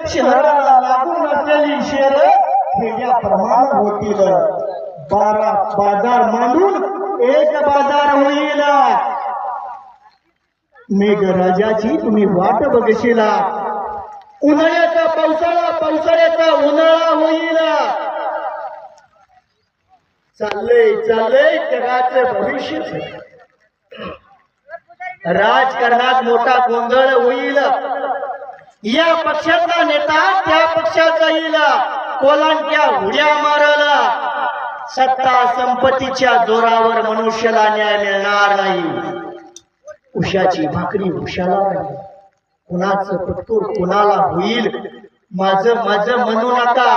शहराला लागून असलेली शेर खेड्या प्रमाण होतील. 12 बाजार मांडून एक बाजार होईल. मेघराजाची तुम्ही वाट बघशीला. उन्हाळ्याचा पावसाळा, पावसाळ्याचा उन्हाळा होईल. चाललंय चाललंय जगाचं भविष्य. राजकारणात मोठा गोंधळ होईल. या पक्षाचा नेता त्या पक्षाचा येईल. कोलांट्या उड्या मारला. सत्ता संपत्तीच्या जोरावर मनुष्याला न्याय मिळणार नाही. उशाची भाकरी उशाला नाही. कुणाचं पत्तूर कुणाला होईल माझं माझं म्हणू नका.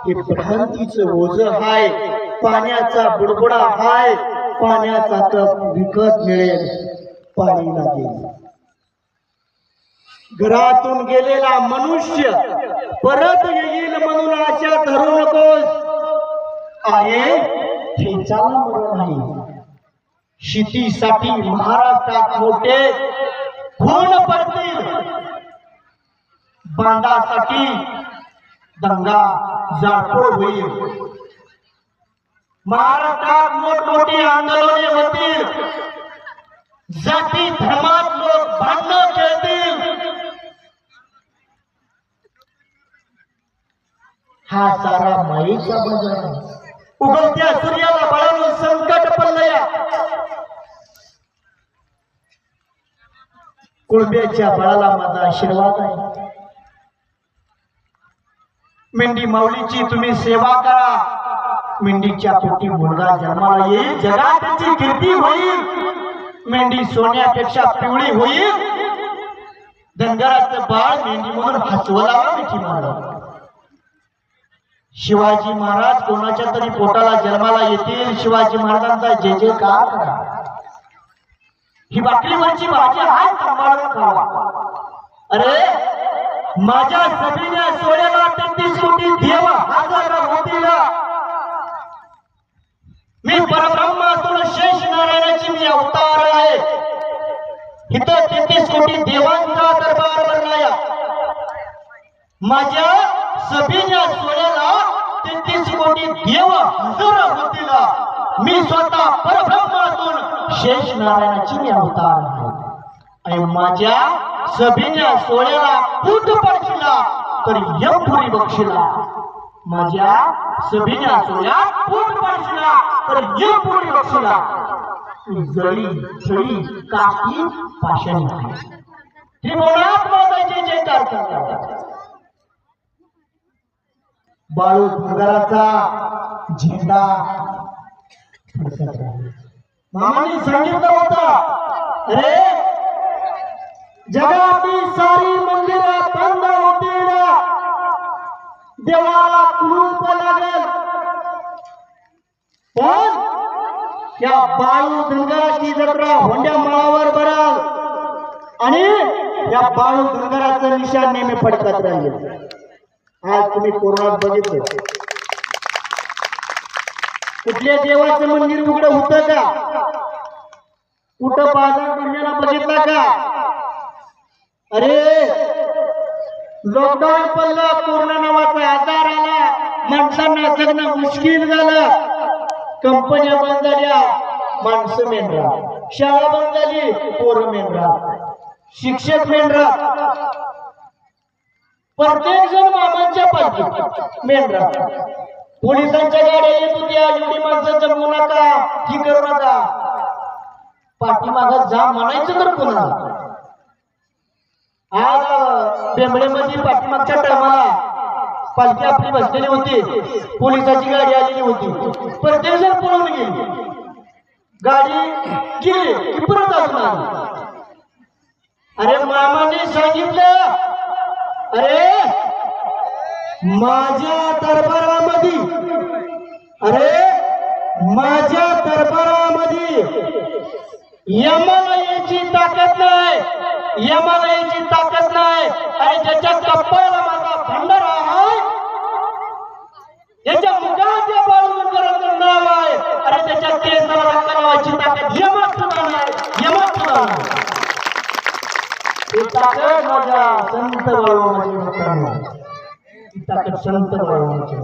हे भ्रांतीचं ओझ हाय. पाण्याचा बुडबुडा हाय. पाण्याचा कप विकत मिळेल, पाणी लागेल. घरातून गेलेला मनुष्य परत येईल म्हणून आशा धरू नकोस. आहे ठेचाला मरण नाही. शेतीसाठी महाराष्ट्रात मोठे खून पडतील. बांधासाठी दंगा जाळपोळ होईल. महाराष्ट्रात मोठमोठी आंदोलने होतील. जाती धर्मात लोक भांडणं खेळतील. हा सारा माईचा बाजार. उगवत्या सूर्याला बळावून संकट पडलंय. कुळब्याच्या बळाला माझा आशीर्वाद आहे. मेंढी माऊलीची तुम्ही सेवा करा. मेंढीच्या पोटी मुलगा जन्माला येईल. जगात त्याची कीर्ती होईल. मेंढी सोन्यापेक्षा पिवळी होईल. धनगराचं बाळ मेंढी म्हणून हसवला मिठी मारला. शिवाजी महाराज कोणाच्या तरी पोटाला जन्माला येतील. शिवाजी महाराजांचा जय जयकार करा. ही बाटलीवरची भाजी हाय सांभाळून खावा. अरे माझ्या सभेने सोड्याला 33 कोटी देव हजार होतील. मी परब्रह्मातून शेष नारायणाची मी अवतार आहे. इथं 33 कोटी देवांचा दरबार भरलाय. माझ्या सभेच्या सोड्याला 33 कोटी देव हजर होतील. मी स्वतः परब्रह्मातून शेष नारायणाची मी अवतार आहे. आणि माझ्या सभेच्या सोड्याला फूट पडशीला तर यमपुरी बक्षीला. माझ्या सभेच्या सोड्या फूट पडशीला तर यमपुरी बक्षीला. जळी छळी काठी पाषाणी आहे. त्रिभुवनात माझा जय जयकार करतात. बाळू धनगराचा झेंडा मामाने सांगितलं होतं. अरे जगातली सारी मंदिरं बंद होतील. देवाला कुलूप लागेल. पण त्या बाळू धनगराची जत्रा होंड्या माळावर भरल. आणि या बाळू धनगराचं निशाण नेहमी फडकत राहील. आज तुम्ही कोरोनात बघितलं. कुठल्या देवाचं मंदिर उघडं होतं का? कुठं बाजार भरलेला बघितला का? अरे लॉकडाऊन पडला. कोरोना नावाचा आजार आला. माणसांना जगणं मुश्किल झालं. कंपन्या बंद झाल्या. माणसं मेंढरा. शाळा बंद झाली. पोरं मेंढरा. शिक्षक मेंढरा. प्रत्येक जण मामांच्या पाठी मेंढरा. पोलिसांच्या गाड्या येत होत्या. एवढी माणसं जमवू नका, ही करू नका. पाठीमागं जा म्हणायचं तर कोणाला. आज बेंबळेमध्ये पाठीमागच्या टायमाला पालखी आपली बसलेली होती. पोलिसाची गाडी आलेली होती. प्रत्येक जण पळून गेली. गाडी गेली की परत अजून आली. अरे मामाने सांगितलं, अरे माझ्या दरबारामध्ये, अरे माझ्या दरबारामध्ये यमाला याची ताकद नाही. यमाला याची ताकद नाही. अरे ज्याच्या कप्पाला माझा भंडारा आहे, त्याच्या मुखाच्या बाळूंकरांचं नाव आहे. अरे त्याच्या केसाला रंगवायची ताकद यमात सुद्धा नाही. यमात सुद्धा नाही. ही ताकद माझ्या संत बाळूमामाची भक्तांनो, ती ताकद संत बाळूमामाची.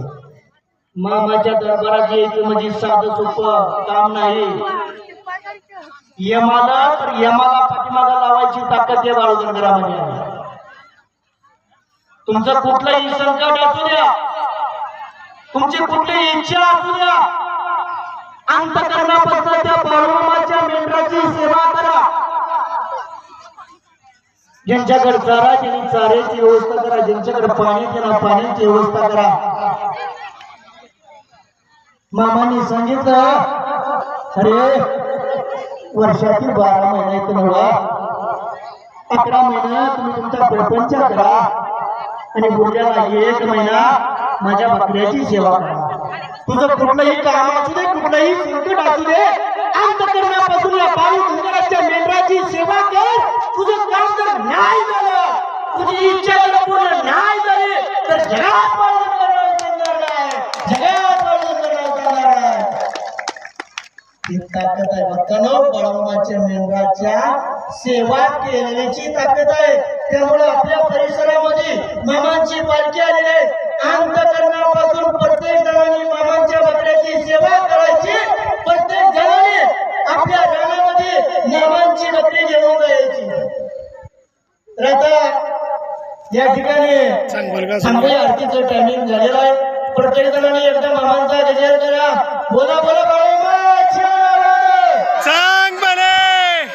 मामाच्या दरबारात यायचं म्हणजे साधं सोपं काम नाही. यमाला पाठीमागा लावायची ताकद या बाळूगंधरामध्ये आहे. तुमचं कुठलंही संकट असू द्या, तुमची कुठलीही इच्छा असू द्या, अंतःकरणापासून त्या बाळूमामाच्या मेंढराची सेवा करा. ज्यांच्याकडे चारा त्यांनी चाऱ्याची व्यवस्था करा, ज्यांच्याकडे पाणी त्यांना पाण्याची व्यवस्था करा. मामांनी सांगितलं, अरे वर्षातील 12 महिन्यात नव्हा 11 महिना तुम्ही तुमचा प्रपंच करा आणि बोलल्याला 1 महिना माझ्या बकऱ्याची सेवा करा. तुझं कुठलंही काम असू दे, कुठलंही संकट असू दे, अंतःकरणापासून या बाळूगंधराच्या मेंढराची सेवा कर. तुझं काम जर नाही झालं, तुझी इच्छा जर पूर्ण नाही झाली तर जगात बाळूगंधराला चालणार नाही, जगात बाळूगंधराला चालणार नाही. ही ताकद आहे भक्तांनो, बाळूमामाच्या मेंढराच्या सेवा केल्याची ताकद आहे. त्यामुळे आपल्या परिसरामध्ये मामांची पालखी आलेली आहे. अंतःकरणापासून प्रत्येक जणांनी मामांच्या बकऱ्याची सेवा करायची. प्रत्येक जणांनी आपल्या रानामध्ये मामांची बकरी घेऊन जायची. तर आता या ठिकाणी चांगली आरतीचं टायमिंग झालेलं आहे. प्रत्येक जणांनी एकदा मामांचा गजर करा. बोला बोला बाळूमामाच्या सांग बरे,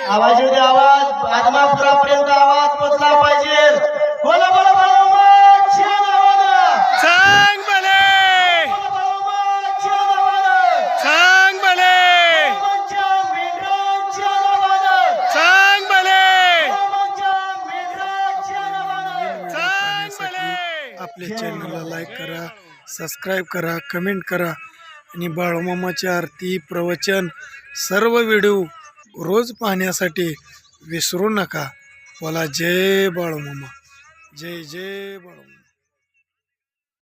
आवाज येऊ दे, आवाज आदमापुरापर्यंत आवाज पोचला पाहिजे. बोला बोला बाळूमामाच्या नावानं, सांग बरे, बोला बाळूमामाच्या नावानं, सांग बरे, बाळूमामाच्या मेंढराच्या नावानं, सांग बरे, बाळूमामाच्या मेंढराच्या नावानं. पाहण्यासाठी आपल्या चॅनलला लाईक करा, सबस्क्राईब करा, कमेंट करा आणि बाळूमामाची आरती, प्रवचन सर्व व्हिडिओ रोज पाहण्यासाठी विसरू नका. बोला जय बाळूमामा, जय जय बाळूमामा.